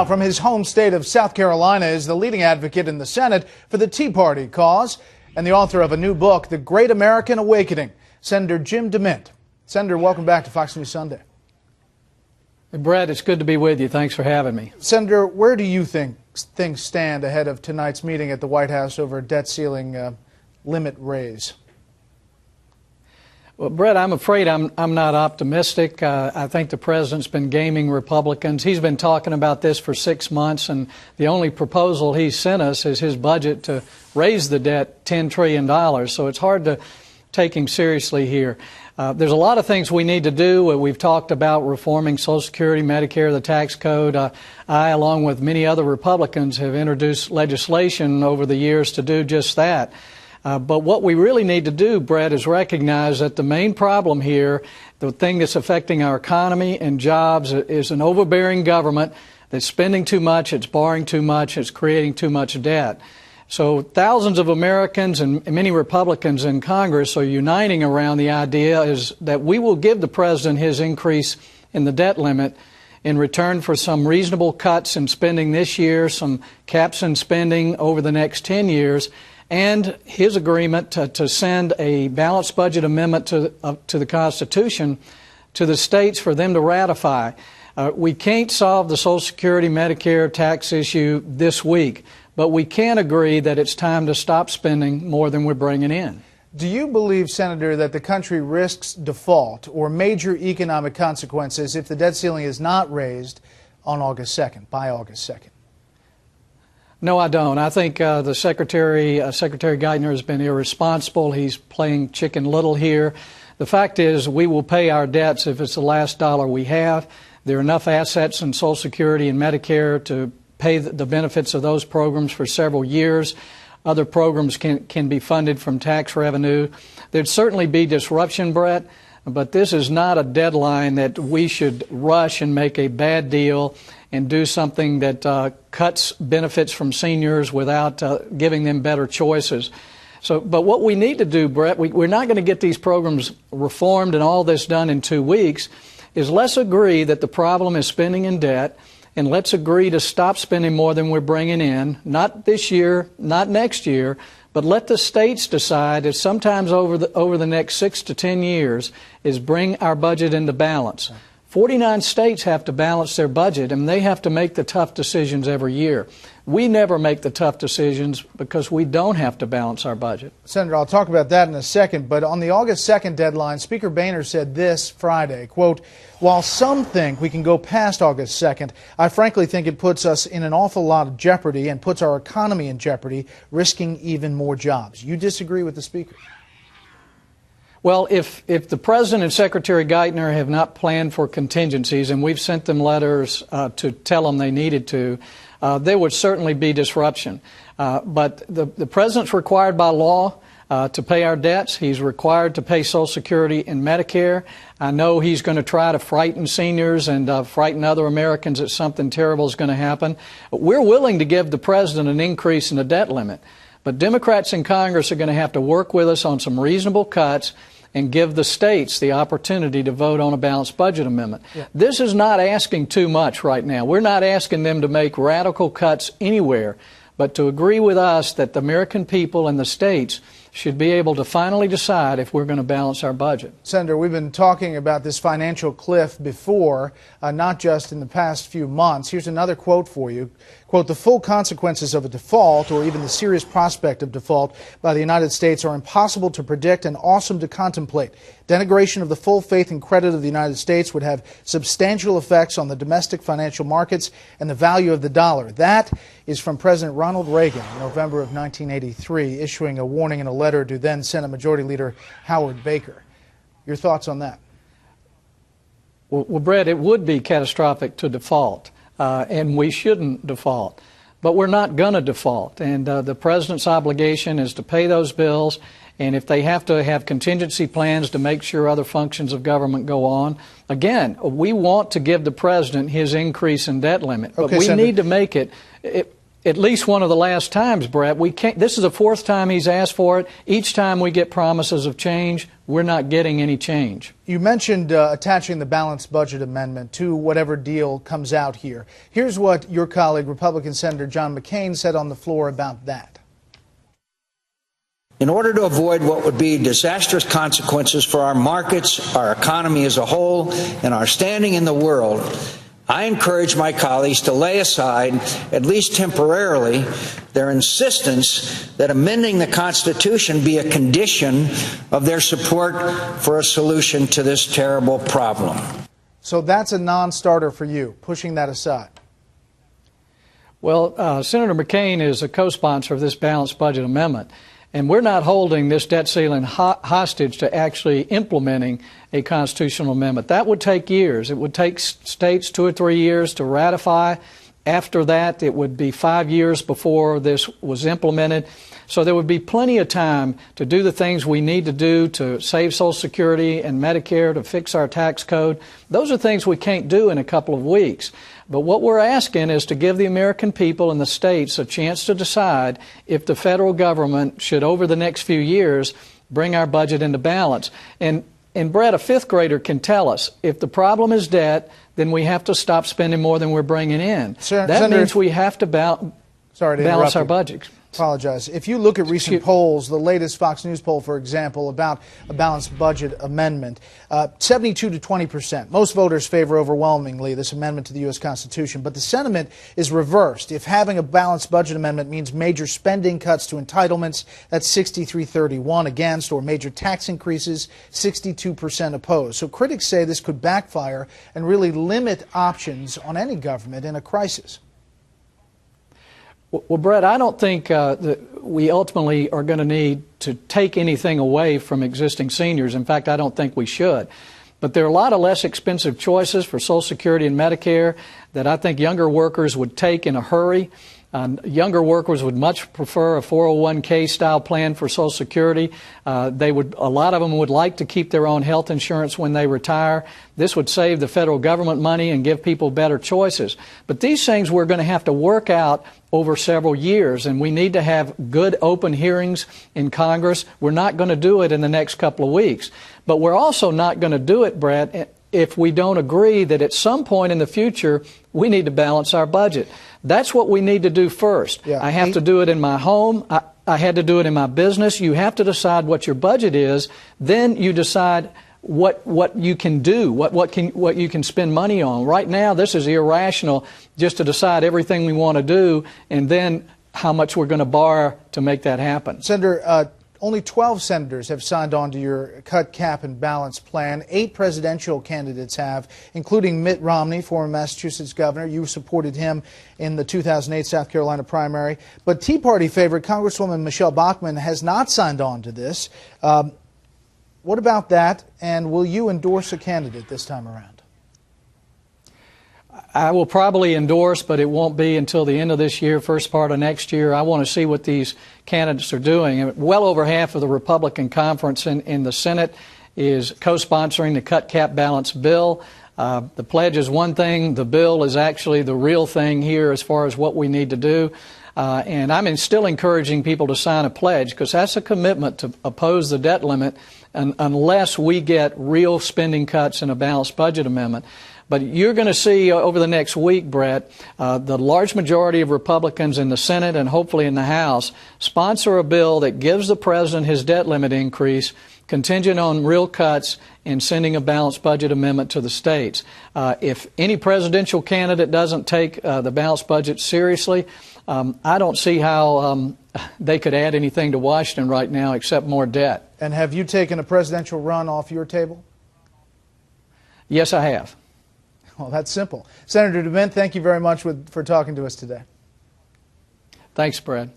From his home state of South Carolina is the leading advocate in the Senate for the Tea Party cause and the author of a new book, The Great American Awakening, Senator Jim DeMint. Senator, welcome back to Fox News Sunday. Hey, Brett, it's good to be with you. Thanks for having me. Senator, where do you think things stand ahead of tonight's meeting at the White House over a debt ceiling limit raise? Well, Brett, I'm afraid I'm not optimistic. I think the president's been gaming Republicans. He's been talking about this for 6 months, and the only proposal he's sent us is his budget to raise the debt $10 trillion. So it's hard to take him seriously here. There's a lot of things we need to do. We've talked about reforming Social Security, Medicare, the tax code. I, along with many other Republicans, have introduced legislation over the years to do just that. But what we really need to do, Brett, is recognize that the main problem here, the thing that's affecting our economy and jobs, is an overbearing government that's spending too much, it's borrowing too much, it's creating too much debt. So thousands of Americans and many Republicans in Congress are uniting around the idea is that we will give the president his increase in the debt limit in return for some reasonable cuts in spending this year, some caps in spending over the next 10 years, and his agreement to send a balanced budget amendment to the Constitution to the states for them to ratify. We can't solve the Social Security, Medicare tax issue this week, but we can agree that it's time to stop spending more than we're bringing in. Do you believe, Senator, that the country risks default or major economic consequences if the debt ceiling is not raised on August 2nd, by August 2nd? No, I don't. I think the Secretary Geithner has been irresponsible. He's playing Chicken Little here. The fact is we will pay our debts if it's the last dollar we have. There are enough assets in Social Security and Medicare to pay the benefits of those programs for several years. Other programs can be funded from tax revenue. There'd certainly be disruption, Brett, but this is not a deadline that we should rush and make a bad deal and do something that cuts benefits from seniors without giving them better choices. But what we need to do, Brett, we're not going to get these programs reformed and all this done in 2 weeks, is let's agree that the problem is spending in debt, and let's agree to stop spending more than we're bringing in, not this year, not next year, but let the states decide that sometimes over the next 6 to 10 years is bring our budget into balance. 49 states have to balance their budget, and they have to make the tough decisions every year. We never make the tough decisions because we don't have to balance our budget. Senator, I'll talk about that in a second, but on the August 2nd deadline, Speaker Boehner said this Friday, quote, "While some think we can go past August 2nd, I frankly think it puts us in an awful lot of jeopardy and puts our economy in jeopardy, risking even more jobs." You disagree with the Speaker? Well, if the President and Secretary Geithner have not planned for contingencies, and we've sent them letters to tell them they needed to, there would certainly be disruption. But the President's required by law to pay our debts. He's required to pay Social Security and Medicare. I know he's going to try to frighten seniors and frighten other Americans that something terrible is going to happen. But we're willing to give the President an increase in the debt limit. But Democrats in Congress are going to have to work with us on some reasonable cuts and give the states the opportunity to vote on a balanced budget amendment. Yeah. This is not asking too much right now. We're not asking them to make radical cuts anywhere, but to agree with us that the American people and the states should be able to finally decide if we're going to balance our budget. Senator, we've been talking about this financial cliff before, not just in the past few months. Here's another quote for you. Quote, "The full consequences of a default, or even the serious prospect of default by the United States, are impossible to predict and awesome to contemplate. Denigration of the full faith and credit of the United States would have substantial effects on the domestic financial markets and the value of the dollar." That is from President Ronald Reagan in November of 1983, issuing a warning in a letter to then Senate Majority Leader Howard Baker. Your thoughts on that? Well, Brett, it would be catastrophic to default. And we shouldn't default. But we're not going to default. And the President's obligation is to pay those bills. And if they have to have contingency plans to make sure other functions of government go on, again, we want to give the President his increase in debt limit. But we need to make it at least one of the last times, Brett. This is the fourth time he's asked for it. Each time we get promises of change, we're not getting any change. You mentioned attaching the balanced budget amendment to whatever deal comes out here. Here's what your colleague, Republican Senator John McCain, said on the floor about that. In order to avoid what would be disastrous consequences for our markets, our economy as a whole, and our standing in the world, I encourage my colleagues to lay aside, at least temporarily, their insistence that amending the Constitution be a condition of their support for a solution to this terrible problem. So that's a non-starter for you, pushing that aside. Well, Senator McCain is a co-sponsor of this balanced budget amendment. And we're not holding this debt ceiling hostage to actually implementing a constitutional amendment. That would take years. It would take states 2 or 3 years to ratify. After that, it would be 5 years before this was implemented. So there would be plenty of time to do the things we need to do to save Social Security and Medicare, to fix our tax code. Those are things we can't do in a couple of weeks. But what we're asking is to give the American people and the states a chance to decide if the federal government should, over the next few years, bring our budget into balance. And Brett, a fifth grader can tell us, if the problem is debt, then we have to stop spending more than we're bringing in. That means we have to balance our budget. Apologize. If you look at recent polls, the latest Fox News poll, for example, about a balanced budget amendment, 72 to 20%. Most voters favor overwhelmingly this amendment to the U.S. Constitution, but the sentiment is reversed. If having a balanced budget amendment means major spending cuts to entitlements, that's 63-31 against, or major tax increases, 62% opposed. So critics say this could backfire and really limit options on any government in a crisis. Well, Brett, I don't think that we ultimately are going to need to take anything away from existing seniors. In fact, I don't think we should. But there are a lot of less expensive choices for Social Security and Medicare that I think younger workers would take in a hurry. Younger workers would much prefer a 401k style plan for Social Security. A lot of them would like to keep their own health insurance when they retire. This would save the federal government money and give people better choices. But these things we're going to have to work out over several years, and we need to have good open hearings in Congress. We're not going to do it in the next couple of weeks. But we're also not going to do it, Brett, if we don't agree that at some point in the future we need to balance our budget. That's what we need to do first. Yeah. I have to do it in my home. I had to do it in my business. You have to decide what your budget is. Then you decide what you can do, what you can spend money on. Right now, this is irrational just to decide everything we want to do and then how much we're going to borrow to make that happen. Senator, only 12 senators have signed on to your cut, cap, and balance plan. 8 presidential candidates have, including Mitt Romney, former Massachusetts governor. You supported him in the 2008 South Carolina primary. But Tea Party favorite Congresswoman Michelle Bachmann has not signed on to this. What about that, and will you endorse a candidate this time around? I will probably endorse, but it won't be until the end of this year, first part of next year. I want to see what these candidates are doing. Well over half of the Republican conference in the Senate is co-sponsoring the cut, cap, balance bill. The pledge is one thing. The bill is actually the real thing here as far as what we need to do. And I'm still encouraging people to sign a pledge because that's a commitment to oppose the debt limit unless we get real spending cuts in a balanced budget amendment. But you're going to see over the next week, Brett, the large majority of Republicans in the Senate and hopefully in the House sponsor a bill that gives the president his debt limit increase contingent on real cuts and sending a balanced budget amendment to the states. If any presidential candidate doesn't take the balanced budget seriously, I don't see how they could add anything to Washington right now except more debt. And have you taken a presidential run off your table? Yes, I have. Well, that's simple. Senator DeMint, thank you very much for talking to us today. Thanks, Brad.